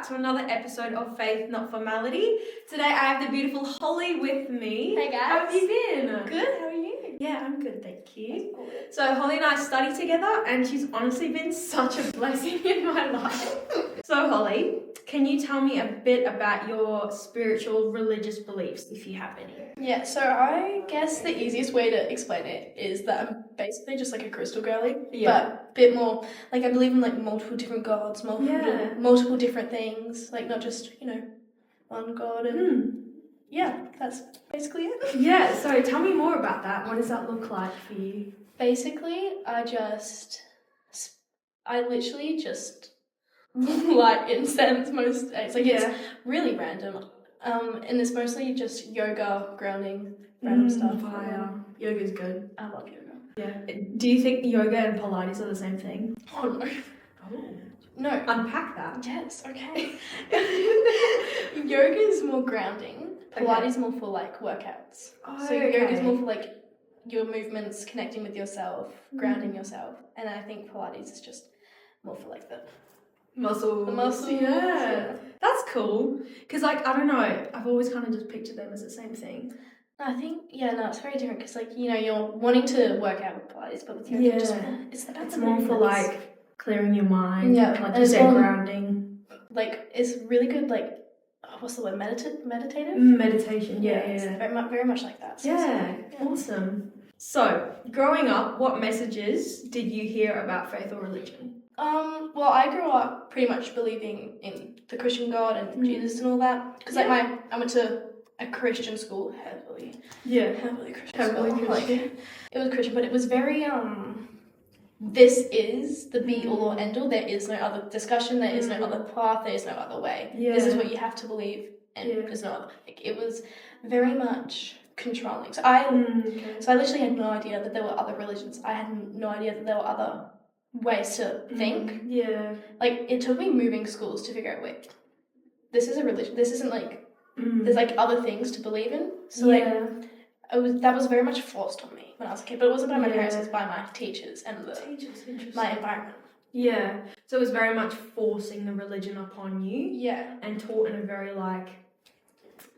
to another episode of Faith, Not Formality. Today I have the beautiful Holly with me. Hey guys. How have you been? Good, how are you? Yeah, I'm good, thank you. Good. So Holly and I study together and she's honestly been such a blessing in my life. So Holly, can you tell me a bit about your spiritual religious beliefs, if you have any? Yeah, so I guess the easiest way to explain it is that I'm basically just like a crystal girly, but a bit more, like I believe in like multiple different gods, multiple different things, like not just, one god and yeah, that's basically it. Yeah, so tell me more about that. What does that look like for you? Basically, I literally just light incense most days. Like it's really random. And it's mostly just yoga, grounding, random stuff. Fire. Yoga's good. I love yoga. Yeah. Do you think yoga and Pilates are the same thing? Oh no. Oh. No. Unpack that. Yes, okay. Yoga is more grounding. Pilates is more for like workouts. Oh, so yoga is more for like your movements, connecting with yourself, grounding yourself. And I think Pilates is just more for like the muscles. The muscles. Yeah. That's cool. Because, like, I don't know, I've always kind of just pictured them as the same thing. I think, it's very different because, like, you're wanting to work out with Pilates, but with yoga, it's more for, like, clearing your mind. Yeah. Like you said, grounding. Like, it's really good, like, what's the word? Meditative? Meditation, yeah. It's very much like that. So Awesome. So, growing up, what messages did you hear about faith or religion? Well, I grew up pretty much believing in the Christian God and Jesus and all that. Because, I went to a Christian school, heavily Christian school. Like, it was Christian, but it was very, this is the be-all or end-all. There is no other discussion. There is no other path. There is no other way. Yeah. This is what you have to believe, and there's no other. Like, it was very much controlling. So I literally had no idea that there were other religions. I had no idea that there were other ways to think. Yeah. Like, it took me moving schools to figure out, wait, this is a religion. This isn't like, there's like other things to believe in. So that was very much forced on me when I was a kid. But it wasn't by my parents, it was by my teachers and my environment. Yeah. So it was very much forcing the religion upon you. Yeah. And taught in a very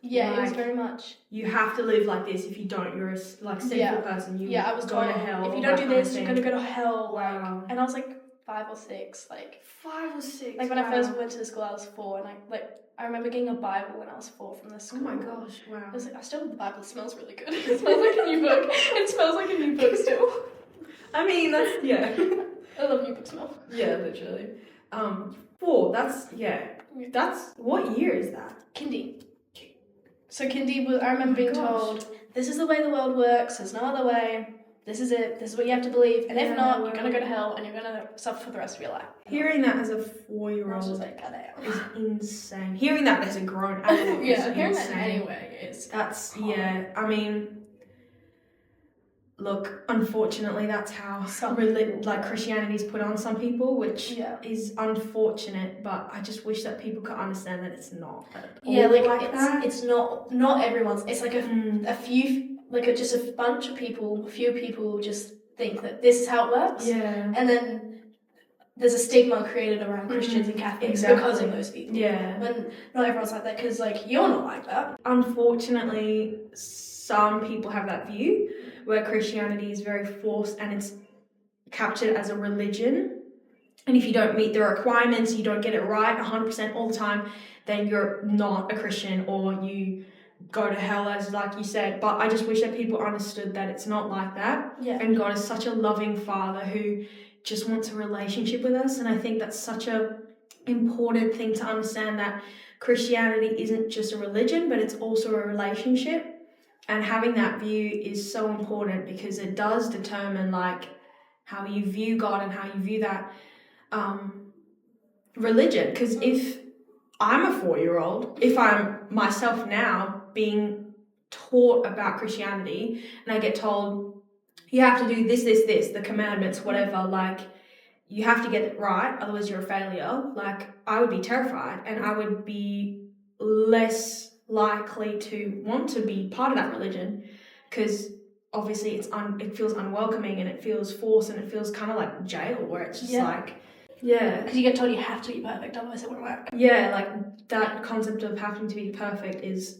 it was very much. You have to live like this. If you don't, you're a sinful person. I was told, to hell. If you don't do this, you're going to go to hell. Wow. And I was like 5 or 6. Like 5 or 6. Like when I first went to the school, I was 4, and I remember getting a Bible when I was 4 from the school. Oh my gosh! Wow. I was like, I still have the Bible. It smells really good. It smells like a new book. It smells like a new book still. I mean, that's I love new book smell. Yeah, literally. 4. That's what year is that? Kindy. So Kindy was. I remember being told, "This is the way the world works. There's no other way. This is it. This is what you have to believe. And if not, you're gonna go to hell and you're gonna suffer for the rest of your life." Hearing that as a 4-year-old is like, goddamn, is insane. Hearing that as a grown adult is hearing insane. that anyway is I mean, look, unfortunately, that's how Christianity is put on some people, which is unfortunate. But I just wish that people could understand that it's not. It's not everyone's. It's like a few. Like just a few people just think that this is how it works. Yeah. And then there's a stigma created around Christians and Catholics because of those people. Yeah. When not everyone's like that, because you're not like that. Unfortunately, some people have that view where Christianity is very forced and it's captured as a religion. And if you don't meet the requirements, you don't get it right 100% all the time, then you're not a Christian or you go to hell, as like you said. But I just wish that people understood that it's not like that. Yeah. And God is such a loving Father who just wants a relationship with us. And I think that's such a important thing to understand, that Christianity isn't just a religion, but it's also a relationship. And having that view is so important because it does determine how you view God and how you view that religion. Because if I'm a 4-year-old, if I'm myself now being taught about Christianity and I get told you have to do this, the commandments, whatever, you have to get it right, otherwise you're a failure, I would be terrified and I would be less likely to want to be part of that religion, because obviously it feels unwelcoming and it feels forced and it feels kind of like jail, where it's just Yeah. Because you get told you have to be perfect, otherwise it won't work. Yeah, like that concept of having to be perfect is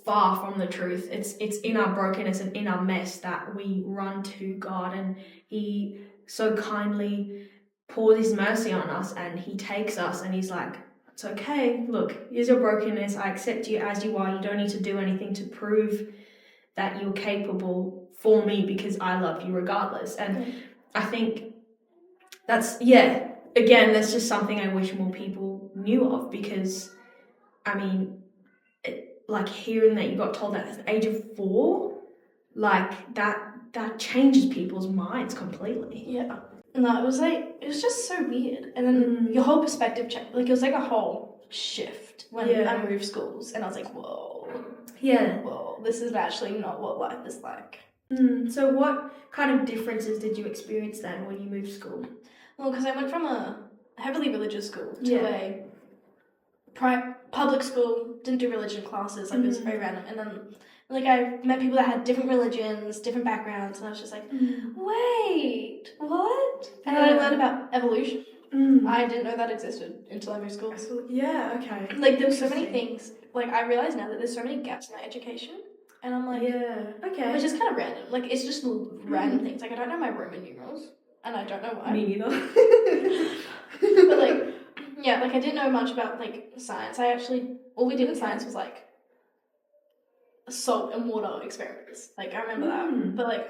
far from the truth. It's in our brokenness and in our mess that we run to God, and He so kindly pours His mercy on us, and He takes us and He's like, it's okay, look, here's your brokenness, I accept you as you are, you don't need to do anything to prove that you're capable for me because I love you regardless. And I think that's, again, that's just something I wish more people knew of, because I mean, like hearing that you got told that at the age of 4, like that changes people's minds completely. Yeah. No, it was just so weird. And then your whole perspective changed. Like, it was like a whole shift when I moved schools. And I was like, whoa. Yeah. Whoa, this is actually not what life is like. So what kind of differences did you experience then when you moved school? Well, because I went from a heavily religious school to a public school, didn't do religion classes, like it was very random. And then like I met people that had different religions, different backgrounds, and I was just like, wait, what? And then I learned about evolution. I didn't know that existed until I moved schools. Yeah, okay. Like there were so many things. Like I realize now that there's so many gaps in my education. And I'm like, okay. Which is kind of random. Like it's just random things. Like I don't know my Roman numerals. And I don't know why. Me neither. But like, yeah, like I didn't know much about like science. All we did in science was like salt and water experiments. Like I remember that. But like,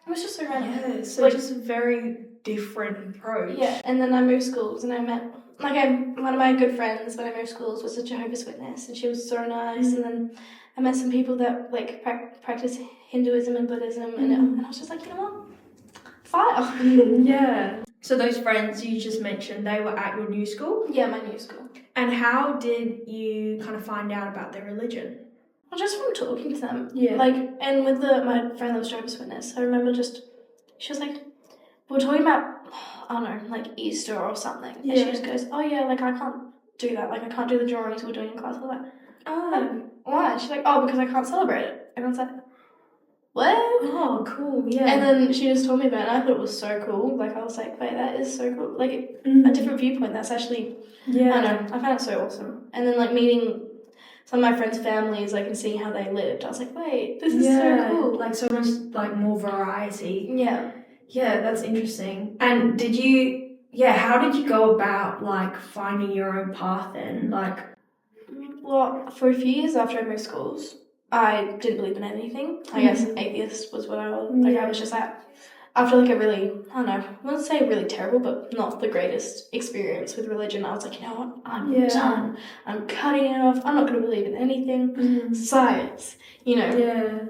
it was just so random. Yeah, so like, just a very different approach. Yeah, and then I moved schools and I met, one of my good friends when I moved schools was a Jehovah's Witness, and she was so nice. And then I met some people that like practice Hinduism and Buddhism, and I was just like, you know what? Fire. Yeah. So those friends you just mentioned, they were at your new school? Yeah, my new school. And how did you kind of find out about their religion? Well, just from talking to them. Yeah. Like, and with my friend that was Jehovah's Witness, I remember she was like, we were talking about, I don't know, like Easter or something. Yeah. And she just goes, oh yeah, like I can't do that. Like I can't do the drawings we're doing in class. I was like, oh, why? She's like, oh, because I can't celebrate it. And I was like, what? Oh, cool, yeah. And then she just told me about it, and I thought it was so cool. Like, I was like, wait, that is so cool. Like, a different viewpoint, that's actually, I don't know, I found it so awesome. And then, like, meeting some of my friends' families, like, and seeing how they lived, I was like, wait, this is so cool. Like, so much, like, more variety. Yeah. Yeah, that's interesting. And how did you go about, like, finding your own path then? Like, well, for a few years after I moved schools, I didn't believe in anything. I guess atheist was what I was. Like, I was just after like a really, I don't know, I wouldn't say really terrible, but not the greatest experience with religion. I was like, you know what? I'm done. I'm cutting it off. I'm not going to believe in anything. Science, you know.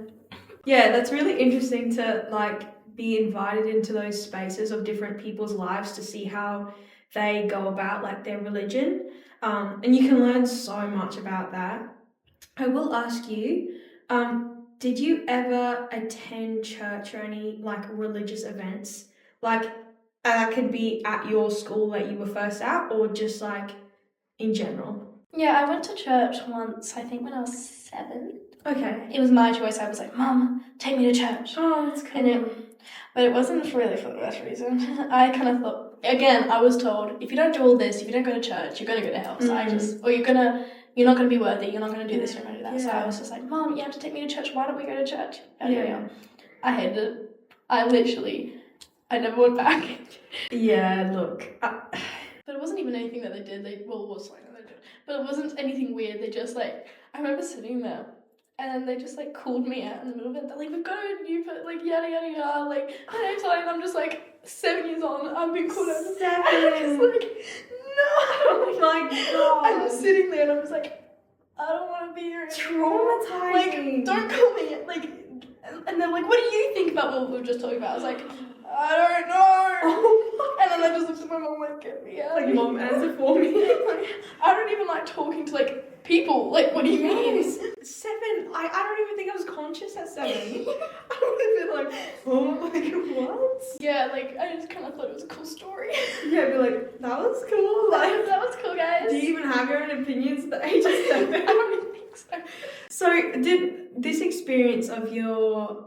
Yeah, that's really interesting to like be invited into those spaces of different people's lives to see how they go about like their religion. And you can learn so much about that. I will ask you, did you ever attend church or any like religious events? Like that could be at your school that you were first at, or just like in general? Yeah, I went to church once, I think when I was 7. Okay. It was my choice. I was like, Mum, take me to church. Oh, that's cool. But it wasn't really for the best reason. I kind of thought, again, I was told, if you don't do all this, if you don't go to church, you're going to go to hell. So you're not going to be worthy, you're not going to do this, you're not going to do that. So I was just like, Mom, you have to take me to church, why don't we go to church? I hated it. I never went back. Yeah, look. But it wasn't even anything that they did, it was something that they did. But it wasn't anything weird, they just like, I remember sitting there, and they just like called me out in the middle of it. They're like, we've got a new, like yada yada yada. Like, my name's Holly, and I'm just like 7 years on. I've been called out. 7. I'm just like, no. Oh my god. I'm just sitting there, and I'm just like, I don't want to be here. Traumatizing. Like, don't call me. Like, and they're like, what do you think about what we were just talking about? I was like, I don't know. And then I just looked at my mom like, get me out. Like, Mom, answer for me. Like, I don't even like talking to like people. Like, what do you mean? 7. I don't even think I was conscious at 7. I would have been like, oh, like what? Yeah, like I just kind of thought it was a cool story. Yeah, I'd be like, that was cool. Like, that was cool, guys. Do you even have your own opinions at the age of 7? I don't even think so. So, did this experience of your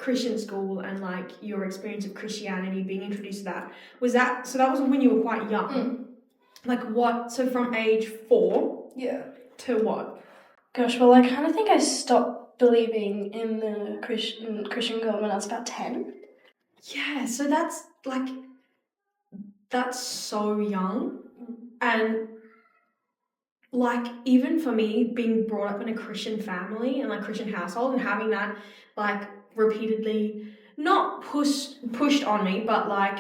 Christian school and like your experience of Christianity, being introduced to that, that was when you were quite young? Like what? So from age 4 to what? Gosh, well, I kind of think I stopped believing in the Christian God when I was about 10. Yeah, so that's so young. And like even for me, being brought up in a Christian family and like Christian household and having that like repeatedly not pushed on me, but like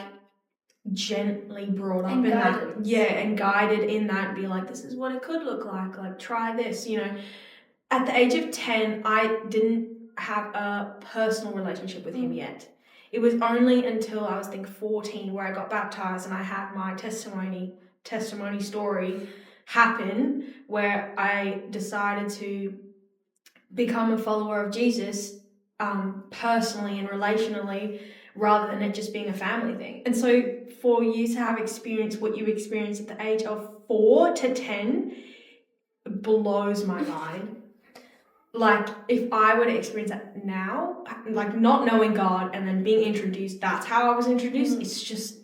gently brought up and in guidance. That. Yeah, and guided in that and be like, this is what it could look like try this, you know. At the age of 10, I didn't have a personal relationship with him yet. It was only until I was, 14 where I got baptized and I had my testimony story happen where I decided to become a follower of Jesus personally and relationally rather than it just being a family thing. And so for you to have experienced what you experienced at the age of 4 to 10 blows my mind. Like, if I were to experience that now, like not knowing God and then being introduced, that's how I was introduced, it's just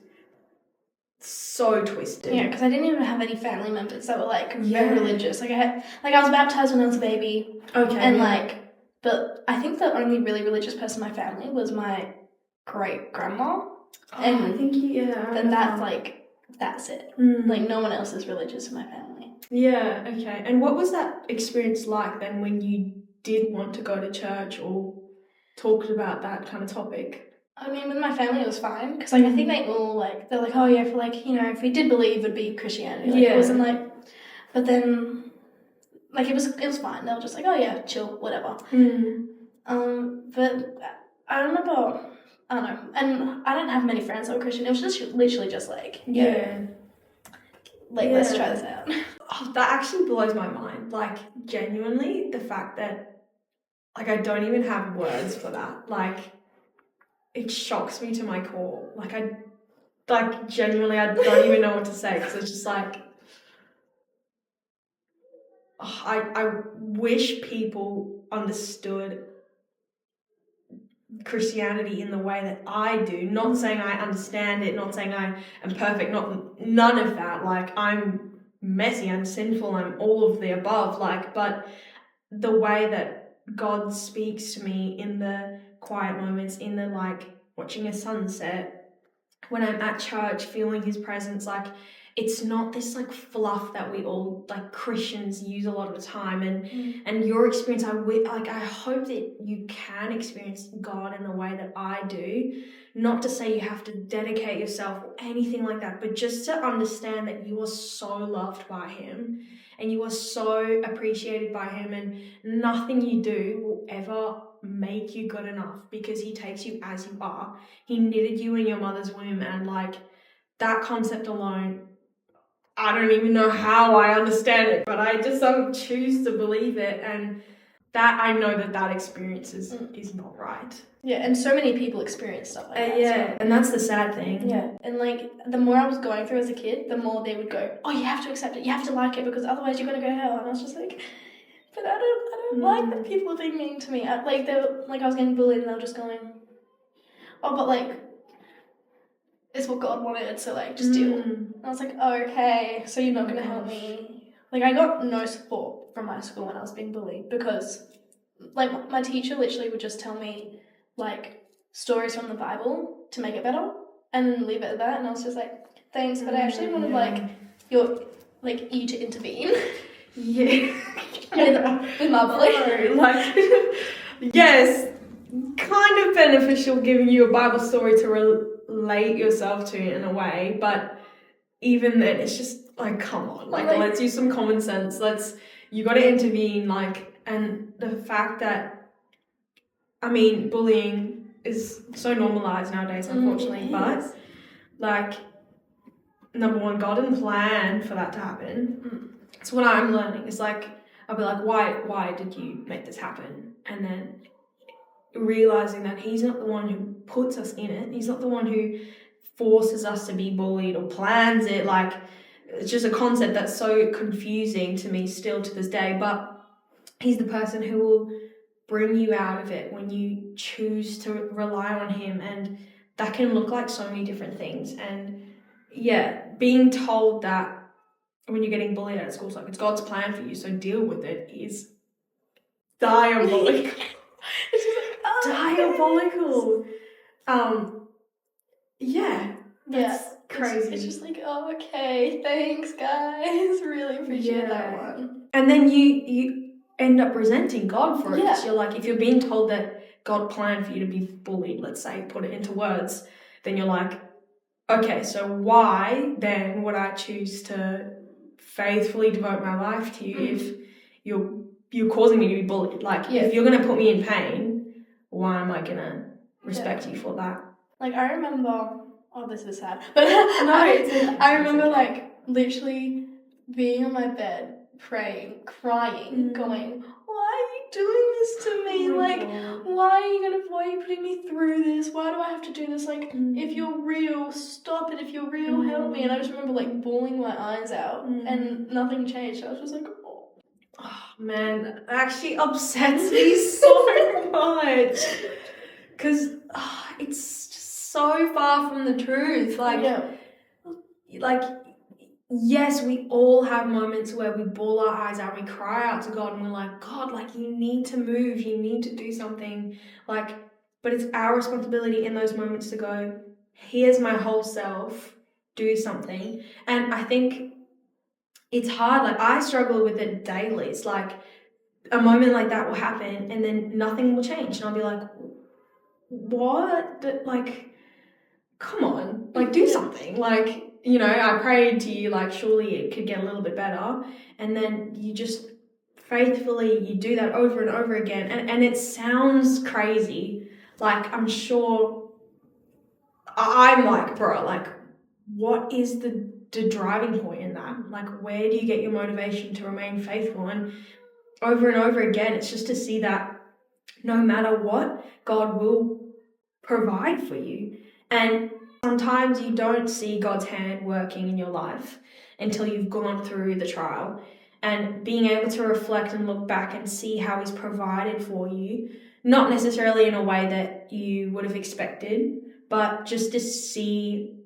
so twisted. Yeah, because I didn't even have any family members that were like very religious. Like I was baptized when I was a baby. Okay. And but I think the only really religious person in my family was my great grandma. And I think then that's it. Like no one else is religious in my family. Yeah, okay. And what was that experience like then when you did want to go to church or talked about that kind of topic? I mean, with my family it was fine because I think they all they're like, oh yeah, for if we did believe it'd be Christianity. It wasn't but then it was fine. They were just like, oh yeah, chill, whatever. But I remember, I don't know, and I didn't have many friends that were Christian. It was just literally just let's try this out. Oh, that actually blows my mind. Like, genuinely, the fact that, I don't even have words for that. It shocks me to my core. Genuinely, I don't even know what to say because it's just I wish people understood Christianity in the way that I do. Not saying I understand it, not saying I am perfect, none of that. I'm messy, I'm sinful, I'm all of the above. But the way that God speaks to me in the quiet moments, in the watching a sunset, when I'm at church, feeling His presence, it's not this fluff that we all Christians use a lot of the time. And your experience, I hope that you can experience God in the way that I do. Not to say you have to dedicate yourself or anything like that, but just to understand that you are so loved by Him and you are so appreciated by Him, and nothing you do will ever make you good enough because He takes you as you are. He knitted you in your mother's womb, and that concept alone, I don't even know how I understand it, but I just choose to believe it, and that I know that experience is not right. Yeah, and so many people experience stuff like that. Yeah, and that's the sad thing. Yeah, and the more I was going through as a kid, the more they would go, oh, you have to accept it, you have to like it, because otherwise you're going to go to hell. And I was just like, but I don't like that people are being mean to me. I was getting bullied and they were just going, oh, but it's what God wanted, so just deal. And I was like, oh, okay, so you're not going to help me. I got no support from my school when I was being bullied because my teacher literally would just tell me stories from the Bible to make it better and leave it at that, and I was just like, thanks, but I actually wanted you to intervene. Yeah. with my bully. Yes, kind of beneficial giving you a Bible story to relate yourself to in a way, but even then it's just come on, let's use some common sense. You got to intervene, and the fact that bullying is so normalized nowadays, unfortunately, but number one, God didn't plan for that to happen. So what I'm learning is I'll be why did you make this happen? And then realizing that He's not the one who puts us in it. He's not the one who forces us to be bullied or plans it. It's just a concept that's so confusing to me still to this day, but He's the person who will bring you out of it when you choose to rely on him. And that can look like so many different things. And yeah, being told that when you're getting bullied at school, it's like, it's God's plan for you, so deal with it, is diabolical. It's just like, Diabolical. Yeah. That's crazy. It's just like, oh, okay, thanks, guys. Really appreciate that one. And then you end up resenting God for it. Yeah. So you're like, if you're being told that God planned for you to be bullied, let's say, put it into words, then you're like, okay, so why then would I choose to faithfully devote my life to you if you're causing me to be bullied? Like, if you're going to put me in pain, why am I going to respect you for that? Like, I remember, oh, this is sad, but I remember, like, literally being on my bed, praying, crying, going, why are you doing this to me? Why are you putting me through this? Why do I have to do this? Like, if you're real, stop it. If you're real, help me. And I just remember, like, bawling my eyes out, and nothing changed. I was just like, oh man, that actually upsets me so much. Because it's just so far from the truth. Like, yes, we all have moments where we bawl our eyes out, we cry out to God, and we're like, God, like, you need to move, you need to do something. Like, but it's our responsibility in those moments to go, here's my whole self, do something. And I think it's hard. Like, I struggle with it daily. It's like a moment like that will happen and then nothing will change. And I'll be like, what? Like, come on, like, do something. Like, you know, I prayed to you, like, surely it could get a little bit better. And then you just faithfully, you do that over and over again. And it sounds crazy. Like, I'm sure I'm like, bro, like, what is the driving point in that? Like, where do you get your motivation to remain faithful? And over again, it's just to see that no matter what, God will provide for you. And sometimes you don't see God's hand working in your life until you've gone through the trial. And being able to reflect and look back and see how he's provided for you, not necessarily in a way that you would have expected, but just to see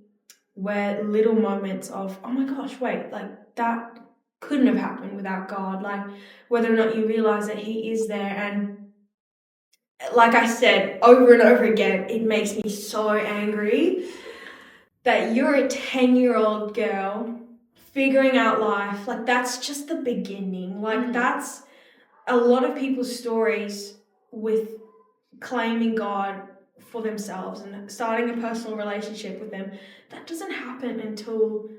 where little moments of, oh my gosh, wait, like, that couldn't have happened without God. Like, whether or not you realize that he is there. And like I said, over and over again, it makes me so angry that you're a 10-year-old girl figuring out life. Like, that's just the beginning. Like, that's a lot of people's stories with claiming God for themselves and starting a personal relationship with them. That doesn't happen until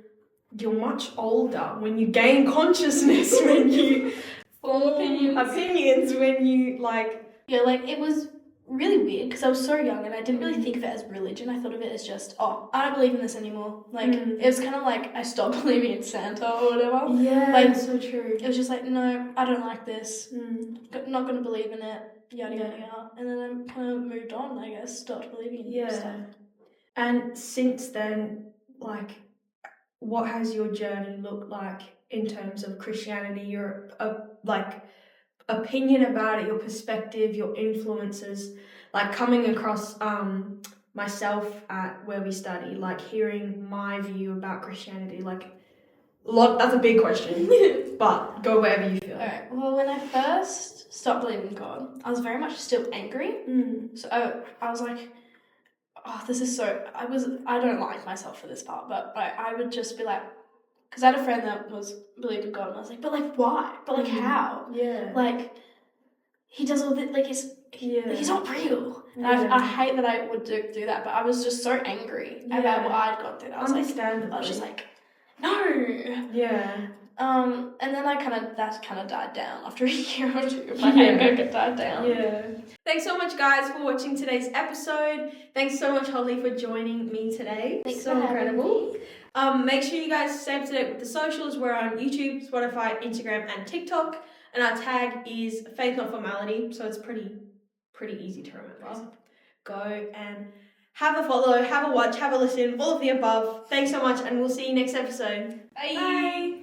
you're much older, when you gain consciousness, when you form opinions, when you, like... Yeah, like, it was really weird because I was so young and I didn't really think of it as religion. I thought of it as just, oh, I don't believe in this anymore. Like, it was kind of like I stopped believing in Santa or whatever. Yeah, like, so true. It was just like, no, I don't like this. Not going to believe in it. Yada, yada, yada. And then I kind of moved on, I guess, stopped believing in stuff. And since then, like, what has your journey looked like in terms of Christianity? Your opinion about it, your perspective, your influences, like coming across myself at where we study, like hearing my view about Christianity, like that's a big question, but go wherever you feel. Alright, well, when I first stopped believing in God, I was very much still angry. So I was like, oh, this is so... I don't like myself for this part, but I would just be like... Because I had a friend that believed in God, and I was like, but, like, why? But, like, how? Yeah. Like, he does all this... Like, he's not real. And I hate that I would do that, but I was just so angry about what I'd gone through. I was just like, no! Yeah. And then that kind of died down after a year or two. My anger died down. Yeah. Thanks so much, guys, for watching today's episode. Thanks so much, Holly, for joining me today. Thanks so for incredible. Having me. Make sure you guys stay up to date with the socials. We're on YouTube, Spotify, Instagram, and TikTok. And our tag is Faith Not Formality, so it's pretty easy to remember. Go and have a follow, have a watch, have a listen, all of the above. Thanks so much, and we'll see you next episode. Bye.